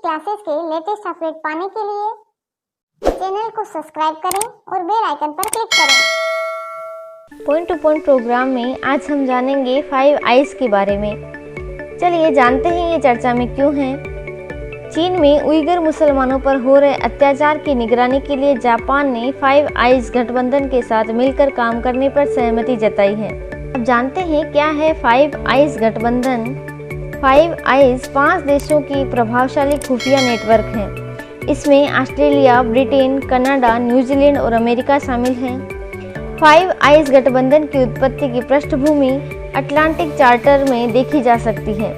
Classes के latest update पाने के लिए चैनल को सब्सक्राइब करें और बेल आइकन पर क्लिक करें। पॉइंट टू पॉइंट प्रोग्राम में आज हम जानेंगे 5 आइज के बारे में। चलिए जानते हैं ये चर्चा में क्यों है। चीन में उइगर मुसलमानों पर हो रहे अत्याचार की निगरानी के लिए जापान ने 5 आइज गठबंधन के साथ मिलकर काम करने पर सहमति जताई है। अब जानते हैं क्या है 5 आइज गठबंधन। 5 आइज 5 देशों की प्रभावशाली खुफिया नेटवर्क है। इसमें ऑस्ट्रेलिया, ब्रिटेन, कनाडा, न्यूजीलैंड और अमेरिका शामिल हैं। 5 आइज गठबंधन की उत्पत्ति की पृष्ठभूमि अटलांटिक चार्टर में देखी जा सकती है,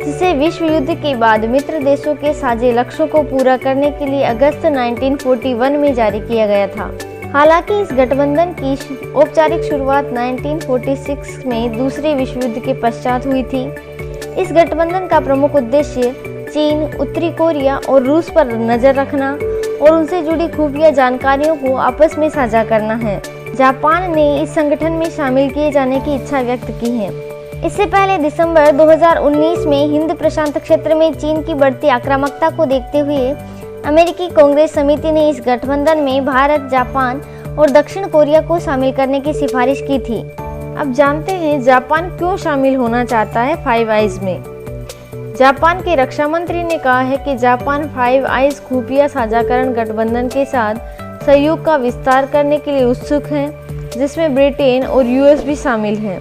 जिसे विश्व युद्ध के बाद मित्र देशों के साझे लक्ष्यों को पूरा करने के लिए अगस्त 1941 में जारी किया गया था। हालांकि इस गठबंधन की औपचारिक शुरुआत 1946 में दूसरे विश्व युद्ध के पश्चात हुई थी। इस गठबंधन का प्रमुख उद्देश्य चीन, उत्तरी कोरिया और रूस पर नजर रखना और उनसे जुड़ी खुफिया जानकारियों को आपस में साझा करना है। जापान ने इस संगठन में शामिल किए जाने की इच्छा व्यक्त की है। इससे पहले दिसंबर 2019 में हिंद प्रशांत क्षेत्र में चीन की बढ़ती आक्रामकता को देखते हुए अमेरिकी कांग्रेस समिति ने इस गठबंधन में भारत, जापान और दक्षिण कोरिया को शामिल करने की सिफारिश की थी। अब जानते हैं जापान क्यों शामिल होना चाहता है 5 आइज में। जापान के रक्षा मंत्री ने कहा है कि जापान 5 आइज खुफिया साझाकरण गठबंधन के साथ सहयोग का विस्तार करने के लिए उत्सुक है, जिसमें ब्रिटेन और यूएस भी शामिल हैं।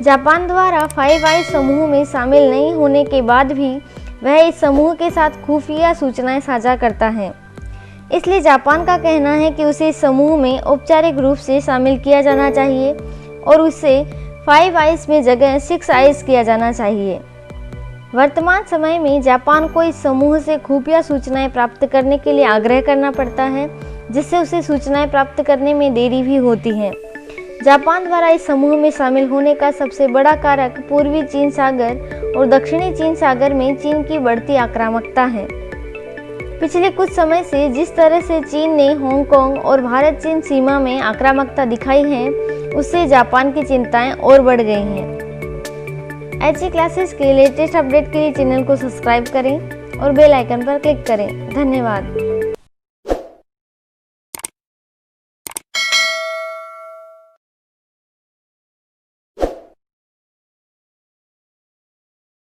जापान द्वारा 5 आइज समूह में शामिल नहीं होने के बाद भी वह इस समूह के साथ खुफिया सूचनाएं साझा करता है। इसलिए जापान का कहना है कि उसे इस समूह में औपचारिक रूप से शामिल किया जाना चाहिए और उसे 5 आइज में जगह 6 आइज किया जाना चाहिए। वर्तमान समय में जापान को इस समूह से खुफिया सूचनाएं प्राप्त करने के लिए आग्रह करना पड़ता है, जिससे उसे सूचनाएं प्राप्त करने में देरी भी होती है। जापान द्वारा इस समूह में शामिल होने का सबसे बड़ा कारक पूर्वी चीन सागर और दक्षिणी चीन सागर में चीन की बढ़ती आक्रामकता है। पिछले कुछ समय से जिस तरह से चीन ने हांगकांग और भारत चीन सीमा में आक्रामकता दिखाई है, उससे जापान की चिंताएं और बढ़ गई हैं। ऐसी क्लासेस के लेटेस्ट अपडेट के लिए चैनल को सब्सक्राइब करें और बेल आइकन पर क्लिक करें। धन्यवाद।